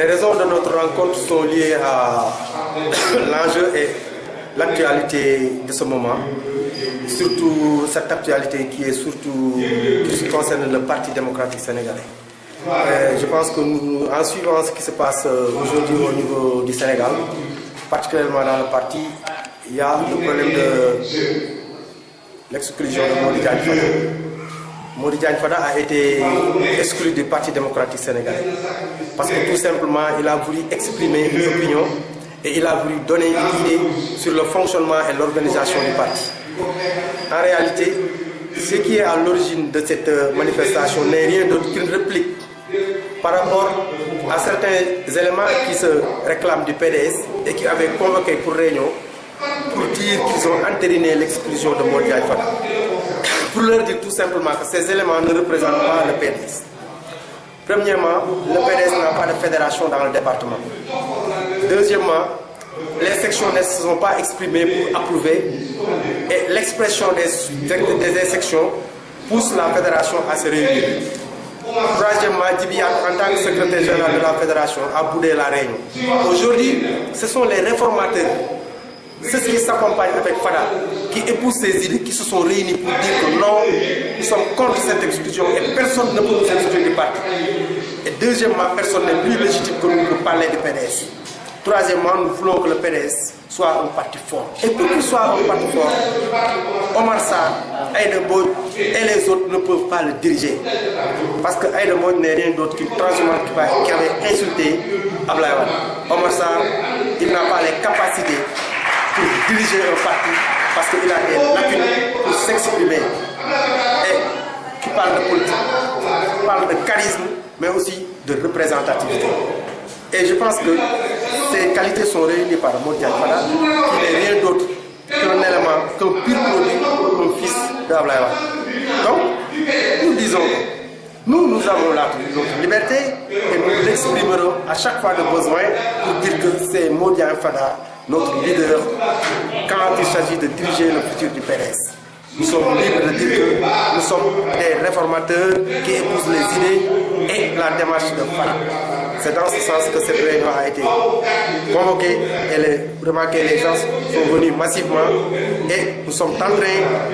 raisons de notre rencontre sont liées à l'enjeu et l'actualité de ce moment, surtout cette actualité qui concerne le Parti démocratique sénégalais. Je pense que en suivant ce qui se passe aujourd'hui au niveau du Sénégal, particulièrement dans le parti, il y a le problème de l'exclusion de Mody Diagne Fada. Mody Diagne Fada a été exclu du Parti démocratique sénégalais parce que tout simplement il a voulu exprimer une opinion et il a voulu donner une idée sur le fonctionnement et l'organisation du parti. En réalité, ce qui est à l'origine de cette manifestation n'est rien d'autre qu'une réplique par rapport à certains éléments qui se réclament du PDS et qui avaient convoqué pour réunion pour dire qu'ils ont entériné l'exclusion de Mody Diagne Fada. Pour leur dire tout simplement que ces éléments ne représentent pas le PDS. Premièrement, le PDS n'a pas de fédération dans le département. Deuxièmement, les sections ne se sont pas exprimées pour approuver et l'expression des sections pousse la fédération à se réunir. Troisièmement, Djibiat, en tant que secrétaire général de la fédération, a boudé la réunion. Aujourd'hui, ce sont les réformateurs, ceux qui s'accompagnent avec Fada, qui épousent ces idées, qui se sont réunis pour dire que non, nous sommes contre cette exclusion et personne ne peut nous exclure du parti. Et deuxièmement, personne n'est plus légitime que nous pour parler du PDS. Troisièmement, nous voulons que le PDS soit un parti fort. Et pour qu'il soit un parti fort, Omar Sarr, Aïda Mbodj et les autres ne peuvent pas le diriger. Parce que Aïda Mbodj n'est rien d'autre qu'une transhumante qui avait insulté Abdoulaye Wade. Omar Sarr, il n'a pas les capacités pour diriger un parti parce qu'il a des lacunes pour s'exprimer. Et qui parle de politique, parle de charisme, mais aussi de représentativité. Et je pense que ces qualités sont réunies par Mody Diagne Fada, qui n'est rien d'autre qu'un élément, qu'un pur produit, un fils d'Abdoulaye Wade. Donc, nous disons que nous avons notre liberté et nous l'exprimerons à chaque fois de besoin pour dire que c'est Mody Diagne Fada, notre leader, quand il s'agit de diriger le futur du PDS. Nous sommes libres de dire que nous sommes des réformateurs qui épousent les idées et la démarche de Fada. C'est dans ce sens que cette réunion a été convoquée et remarquez, les gens sont venus massivement et nous sommes en train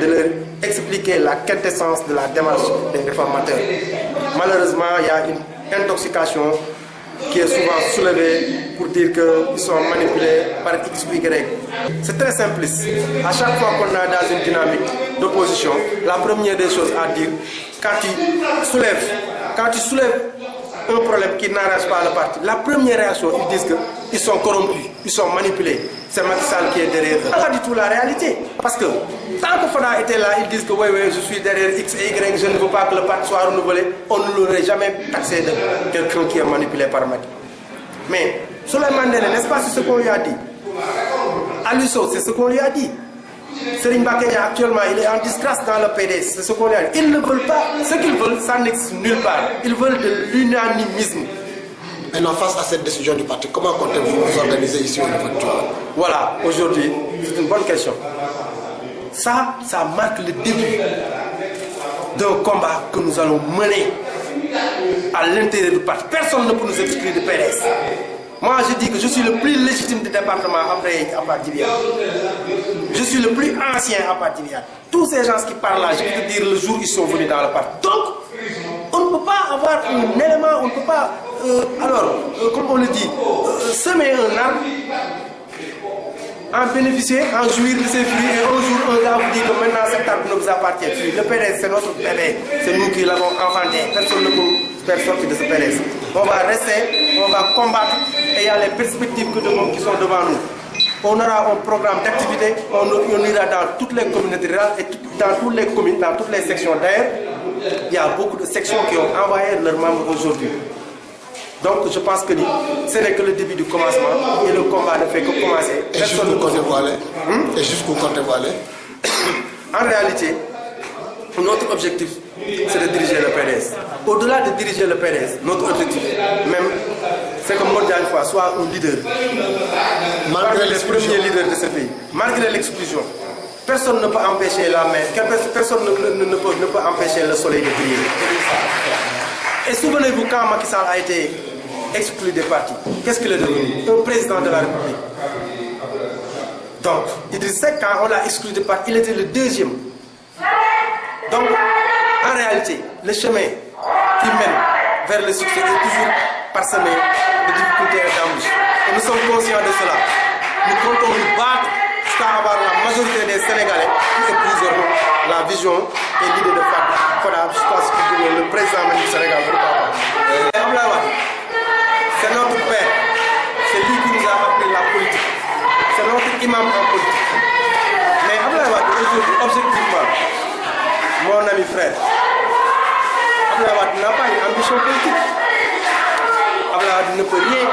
de leur expliquer la quintessence de la démarche des réformateurs. Malheureusement, il y a une intoxication qui est souvent soulevée pour dire qu'ils sont manipulés par X ou Y. C'est très simpliste. À chaque fois qu'on est dans une dynamique d'opposition, la première des choses à dire, quand tu soulèves un problème qui n'arrange pas le parti, la première réaction, ils disent qu'ils sont corrompus, ils sont manipulés. C'est Macky Sall qui est derrière eux. Pas du tout la réalité. Parce que tant que Fada était là, ils disent que oui, je suis derrière X et Y, je ne veux pas que le parti soit renouvelé. On ne l'aurait jamais taxé de quelqu'un qui est manipulé par Macky. Mais Souleymane Ndéné, n'est-ce pas, c'est ce qu'on lui a dit. Aliou Sow, c'est ce qu'on lui a dit. Serigne Mbacké Ndiaye, actuellement, il est en disgrâce dans le PDS, c'est ce qu'on lui a dit. Ils ne veulent pas, ce qu'ils veulent, ça n'existe nulle part. Ils veulent de l'unanimisme. Maintenant, face à cette décision du parti, comment comptez-vous vous organiser ici au niveau du Tivaouane? Voilà, aujourd'hui, c'est une bonne question. Ça marque le début d'un combat que nous allons mener à l'intérieur du parti. Personne ne peut nous exclure du PDS. Moi, je dis que je suis le plus légitime du département après Djibiat. Je suis le plus ancien après Djibiat. Tous ces gens qui parlent là, je peux te dire le jour où ils sont venus dans le parti. Donc, on ne peut pas avoir un élément, on ne peut pas, comme on le dit, semer un arbre, en bénéficier, en jouir de ses fruits, et un jour, un gars vous dit que maintenant cet arbre ne vous appartient plus. Le PDS, c'est notre bébé, c'est nous qui l'avons enfanté. Personne ne peut faire sortir de ce PDS. On va rester, on va combattre, et il y a les perspectives qui sont devant nous. On aura un programme d'activité, on ira dans toutes les communautés rurales et dans toutes les communes, dans toutes les sections. D'ailleurs, il y a beaucoup de sections qui ont envoyé leurs membres aujourd'hui. Donc je pense que ce n'est que le début du commencement et le combat ne fait que commencer. Et jusqu'où comptez-vous aller? Et jusqu'où comptez-vous aller? En réalité, notre objectif, c'est de diriger le PDS. Au-delà de diriger le PDS, notre objectif même, c'est que Mody Diagne Fada soit un leader. Malgré les premiers leaders de ce pays. Malgré l'exclusion. Personne ne peut empêcher la mer, personne ne peut empêcher le soleil de briller. Et souvenez-vous, quand Macky Sall a été exclu des partis. Qu'est-ce qu'il est devenu? Un président de la République. Donc, Idriss Seck, quand on l'a exclu des partis, il était le deuxième. Donc, en réalité, le chemin qui mène vers le succès est toujours parsemé de difficultés et d'embûches. Et nous sommes conscients de cela. Nous comptons nous battre jusqu'à avoir la majorité des Sénégalais qui épouseront la vision et l'idée de Fada jusqu'à ce que le président du Sénégal. C'est notre père. C'est lui qui nous a appris la politique. C'est notre imam en politique. Mais Abdoulaye Wade, aujourd'hui, objectivement, mon ami frère, Abdoulaye Wade n'a pas une ambition politique. Abdoulaye Wade ne peut rien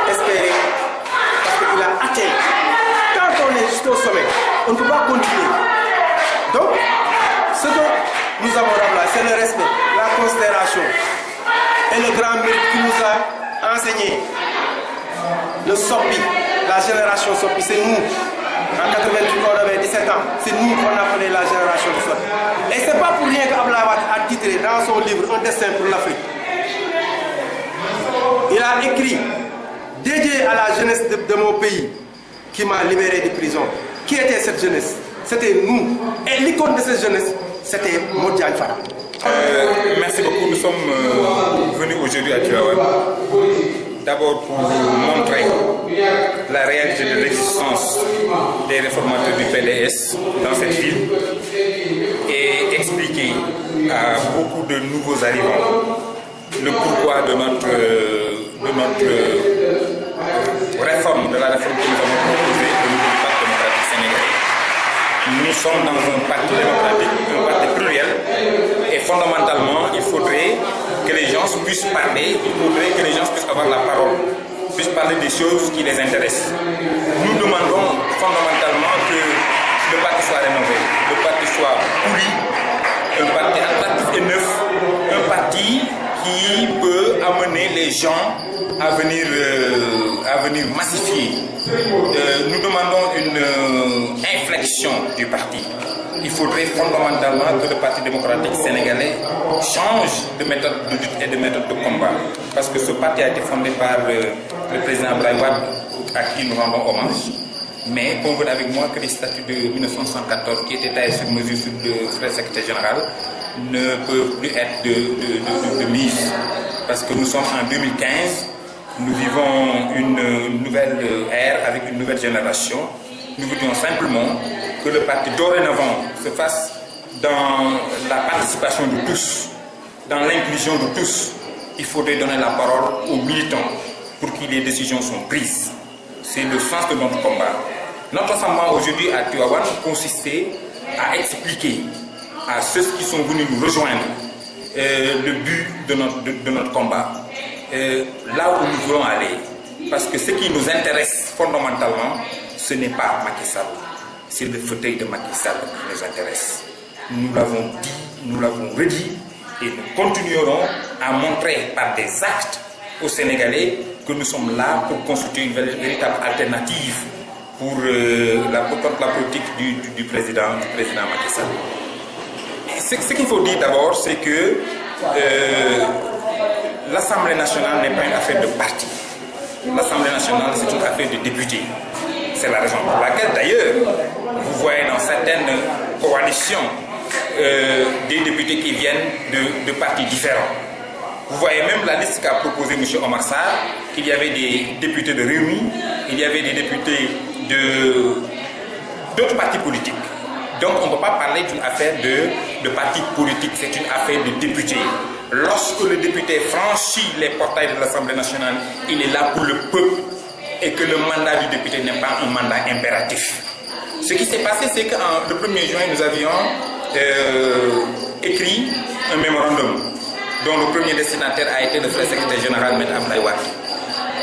espérer parce qu'il a atteint. Quand on est juste au sommet, on ne peut pas continuer. Donc, ce dont nous avons là, c'est le respect, la considération et le grand mérite qui nous a enseigné. Le SOPI, la génération SOPI, c'est nous. En 88, on avait 17 ans. C'est nous qu'on appelait la génération du SOPI. Et ce n'est pas pour rien qu'Abdoulaye Wade a titré dans son livre Un destin pour l'Afrique. Il a écrit, dédié à la jeunesse de mon pays, qui m'a libéré de prison. Qui était cette jeunesse? C'était nous. Et l'icône de cette jeunesse, c'était Modiane Fada. Merci beaucoup. Nous sommes venus aujourd'hui à Tivaouane. D'abord pour montrer la réalité de l'existence des réformateurs du PDS dans cette ville et expliquer à beaucoup de nouveaux arrivants le pourquoi de notre réforme, de la réforme que nous avons proposée au niveau du Parti démocratique sénégalais. Nous sommes dans un parti démocratique, un parti pluriel, et fondamentalement, il faudrait que les gens puissent parler, il faudrait que les gens puissent avoir la parole, puissent parler des choses qui les intéressent. Nous demandons fondamentalement que le parti soit rénové, le parti soit poli, un parti attractif et neuf, un parti qui peut amener les gens à venir massifier. Nous demandons une inflexion du parti. Il faudrait fondamentalement que le Parti démocratique sénégalais change de méthode de lutte et de méthode de combat. Parce que ce parti a été fondé par le président Abdoulaye Wade, à qui nous rendons hommage. Mais convenez avec moi que les statuts de 1974 qui étaient taillés sur mesure sur le frère secrétaire général ne peuvent plus être de mise. Parce que nous sommes en 2015, nous vivons une nouvelle ère avec une nouvelle génération. Nous voudrions simplement que le parti dorénavant se fasse dans la participation de tous, dans l'inclusion de tous. Il faudrait donner la parole aux militants pour que les décisions soient prises. C'est le sens de notre combat. Notre rassemblement aujourd'hui à Tivaouane consistait à expliquer à ceux qui sont venus nous rejoindre le but de notre combat, là où nous voulons aller. Parce que ce qui nous intéresse fondamentalement, ce n'est pas Macky Sall, c'est le fauteuil de Macky Sall qui nous intéresse. Nous l'avons dit, nous l'avons redit, et nous continuerons à montrer par des actes aux Sénégalais que nous sommes là pour constituer une véritable alternative pour la politique du président Macky Sall. Ce qu'il faut dire d'abord, c'est que l'Assemblée nationale n'est pas une affaire de parti. L'Assemblée nationale, c'est une affaire de députés. C'est la raison pour laquelle, d'ailleurs, vous voyez dans certaines coalitions des députés qui viennent de partis différents. Vous voyez même la liste qu'a proposée M. Omar Sarr, qu'il y avait des députés de Réumi, il y avait des députés d'autres partis politiques. Donc on ne peut pas parler d'une affaire de parti politique, c'est une affaire de députés. Lorsque le député franchit les portails de l'Assemblée nationale, il est là pour le peuple et que le mandat du député n'est pas un mandat impératif. Ce qui s'est passé, c'est que le 1er juin, nous avions écrit un mémorandum dont le premier destinataire a été le frère secrétaire général M. Abdoulaye Wade,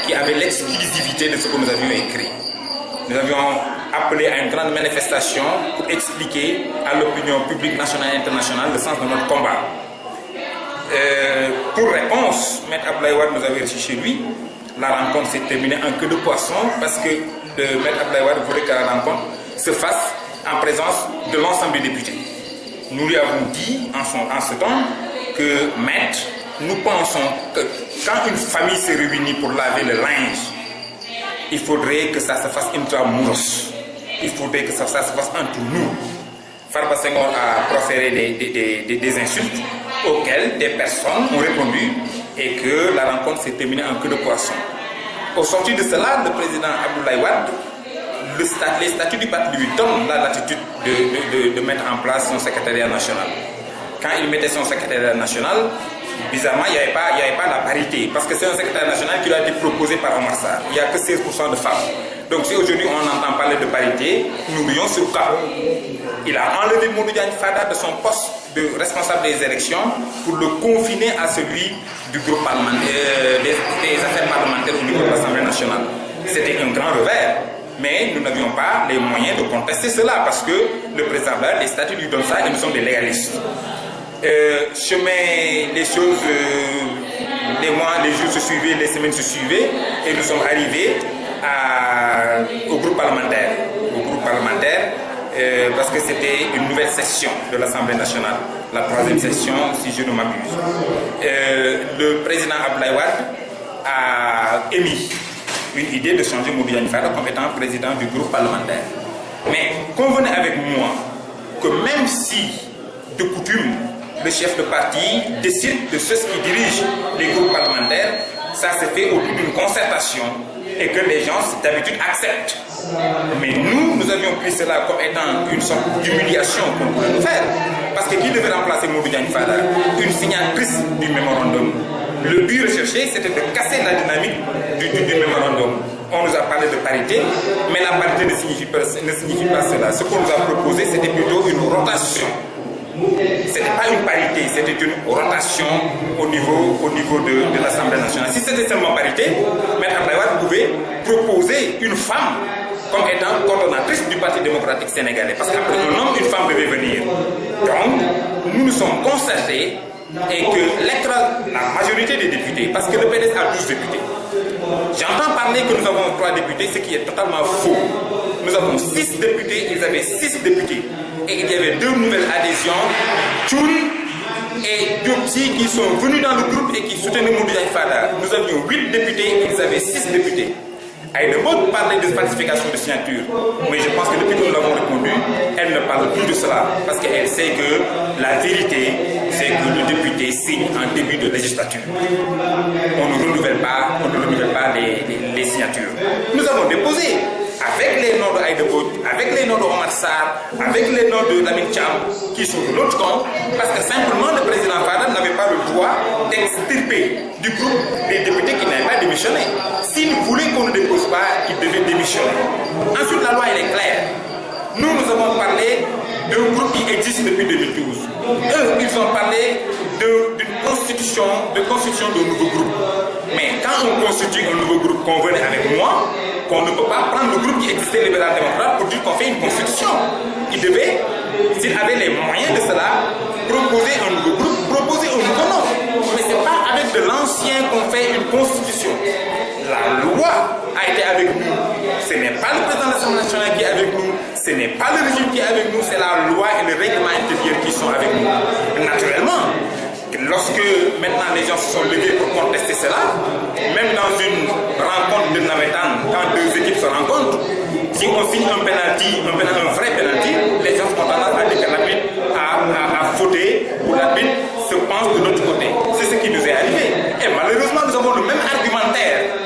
qui avait l'exclusivité de ce que nous avions écrit. Nous avions appelé à une grande manifestation pour expliquer à l'opinion publique nationale et internationale le sens de notre combat. Pour réponse, M. Abdoulaye Wade nous avait reçu chez lui. La rencontre s'est terminée en queue de poisson parce que M. Abdoulaye Wade voulait que la rencontre se fasse en présence de l'ensemble des députés. Nous lui avons dit en ce temps que Maître nous pensons que quand une famille se réunit pour laver le linge, il faudrait que ça se fasse intramuros. Il faudrait que ça se fasse entre nous. Farba Senghor a proféré des insultes auxquelles des personnes ont répondu et que la rencontre s'est terminée en queue de poisson. Au sortir de cela, le président Abdoulaye Wade, les statuts du parti lui donnent la latitude de mettre en place son secrétariat national. Quand il mettait son secrétariat national, bizarrement, il n'y avait pas la parité, parce que c'est un secrétaire national qui a été proposé par Omar Sarr. Il n'y a que 16% de femmes. Donc si aujourd'hui on entend parler de parité, nous rions sur le cas. Il a enlevé Mamadou Diagne Fada de son poste de responsable des élections pour le confiner à celui du groupe parlementaire, des affaires parlementaires au niveau de l'Assemblée nationale. C'était un grand revers, mais nous n'avions pas les moyens de contester cela parce que le président, les statuts lui donnent ça et nous sommes des légalistes. Les choses, les mois, les jours se suivaient, les semaines se suivaient et nous sommes arrivés au groupe parlementaire. Parce que c'était une nouvelle session de l'Assemblée nationale, la 3e session si je ne m'abuse. Le président Abdoulaye Wade a émis une idée de changer Mamadou Diagne Fada comme étant président du groupe parlementaire. Mais convenez avec moi que même si de coutume le chef de parti décide de ceux qui dirigent les groupes parlementaires, ça se fait au bout d'une concertation et que les gens d'habitude acceptent. Mais nous avions pris cela comme étant une sorte d'humiliation qu'on pouvait nous faire. Parce que qui devait remplacer Mamadou Diagne Fada? Une signatrice du mémorandum. Le but recherché, c'était de casser la dynamique du mémorandum. On nous a parlé de parité, mais la parité ne signifie pas cela. Ce qu'on nous a proposé, c'était plutôt une rotation. Ce n'était pas une parité, c'était une rotation au niveau de l'Assemblée nationale. Si c'était seulement parité, M. Abdoulaye Wade pouvait proposer une femme comme étant coordonnatrice du Parti démocratique sénégalais. Parce qu'après un homme, une femme devait venir. Donc, nous nous sommes constatés et que la majorité des députés, parce que le PDS a 12 députés, j'entends parler que nous avons 3 députés, ce qui est totalement faux. Nous avons 6 députés, ils avaient 6 députés. Et il y avait 2 nouvelles adhésions, Tchoun et Diopsi, qui sont venus dans le groupe et qui soutenaient Mamadou Diagne Fada. Nous avions 8 députés, ils avaient 6 députés. Aïda Mbodj parlait de falsification de signature, mais je pense que depuis que nous l'avons répondu, elle ne parle plus de cela, parce qu'elle sait que la vérité, c'est que le député signe en début de législature. On ne renouvelle pas les signatures. Nous avons déposé avec les noms de Aïda Mbodj, avec les noms de Omar Sarr, avec les noms de Lamine Thiam, qui sont de l'autre camp, parce que simplement le président Fada n'avait pas le droit d'extirper du groupe des députés qui n'avaient pas démissionné. S'il voulait qu'on ne dépose pas, il devait démissionner. Ensuite, la loi, elle est claire. Nous avons parlé d'un groupe qui existe depuis 2012. Eux, ils ont parlé d'une constitution d'un nouveau groupe. Mais quand on constitue un nouveau groupe, convenez avec moi qu'on ne peut pas prendre le groupe qui existait libéral-démocrate pour dire qu'on fait une constitution. Il devait, s'il avait les moyens de cela, proposer un nouveau groupe, proposer un nouveau nom. Mais ce n'est pas avec de l'ancien qu'on fait une constitution. La loi a été avec nous. Ce n'est pas le président de l'Assemblée nationale qui est avec nous. Ce n'est pas le régime qui est avec nous. C'est la loi et le règlement intérieur qui sont avec nous. Naturellement, lorsque maintenant les gens se sont levés pour contester cela, même dans une rencontre de Navetan, quand 2 équipes se rencontrent, si on signe un penalty, un vrai penalty, les gens ont tendance à dire que l'arbitre a fauté ou l'arbitre se pense de notre côté. C'est ce qui nous est arrivé. Et malheureusement, nous avons le même argumentaire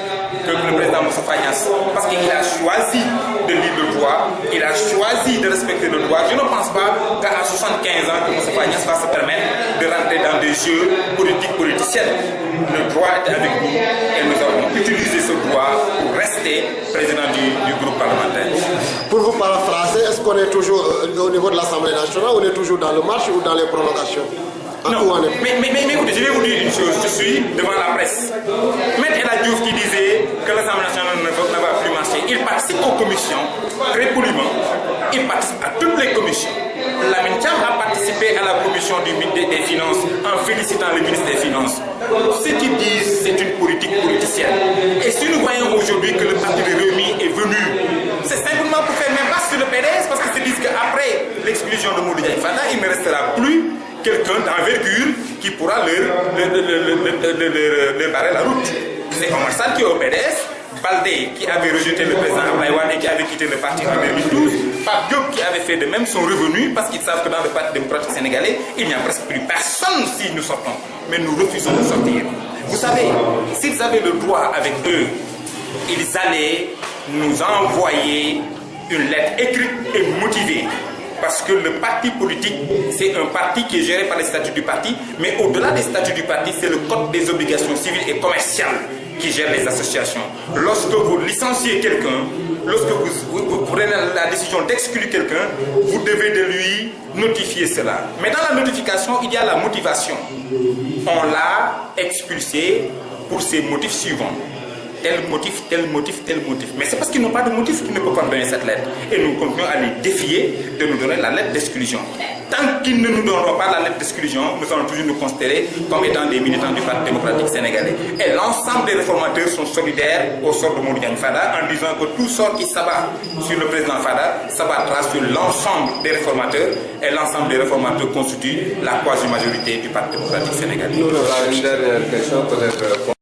que le président Moustapha Niasse, parce qu'il a choisi de lire le droit, il a choisi de respecter le droit. Je ne pense pas qu'à 75 ans, que Moustapha Niasse va se permettre de rentrer dans des jeux politiciens. Le droit est avec nous et nous avons utilisé ce droit pour rester président du groupe parlementaire. Pour vous paraphraser, est-ce qu'on est toujours au niveau de l'Assemblée nationale, on est toujours dans le marche ou dans les prolongations? Non, mais écoutez, je vais vous dire une chose, je suis devant la presse. Maître El Hadji Diouf qui disait que l'Assemblée nationale ne va plus marcher, il participe aux commissions, très poliment, il participe à toutes les commissions. Lamine Thiam a participé à la commission des finances en félicitant le ministre des Finances. Ce qu'ils disent, c'est une politique politicienne. Et si nous voyons aujourd'hui que le parti de Rewmi est venu, c'est simplement pour faire même pas sur le PDS, parce qu'ils se disent qu'après l'exclusion de Mamadou Diagne Fada, il ne restera plus quelqu'un d'envergure qui pourra leur barrer la route. C'est Omar Sall qui est au PDS, Baldé qui avait rejeté le président Abdoulaye Wade et qui avait quitté le parti en 2012, Pape Diop qui avait fait de même sont revenus parce qu'ils savent que dans le Parti démocratique sénégalais, il n'y a presque plus personne si nous sortons. Mais nous refusons de sortir. Vous savez, s'ils avaient le droit avec eux, ils allaient nous envoyer une lettre écrite et motivée. Parce que le parti politique, c'est un parti qui est géré par les statuts du parti, mais au-delà des statuts du parti, c'est le code des obligations civiles et commerciales qui gère les associations. Lorsque vous licenciez quelqu'un, lorsque vous prenez la décision d'exclure quelqu'un, vous devez de lui notifier cela. Mais dans la notification, il y a la motivation. On l'a expulsé pour ces motifs suivants. Tel motif, tel motif, tel motif. Mais c'est parce qu'ils n'ont pas de motif qu'ils ne peuvent pas donner cette lettre. Et nous continuons à les défier de nous donner la lettre d'exclusion. Tant qu'ils ne nous donneront pas la lettre d'exclusion, nous allons toujours nous considérer comme étant des militants du Parti démocratique sénégalais. Et l'ensemble des réformateurs sont solidaires au sort de Modou Diagne Fada en disant que tout sort qui s'abat sur le président Fada s'abattra sur l'ensemble des réformateurs et l'ensemble des réformateurs constituent la quasi-majorité du Parti démocratique sénégalais. Une dernière question peut-être.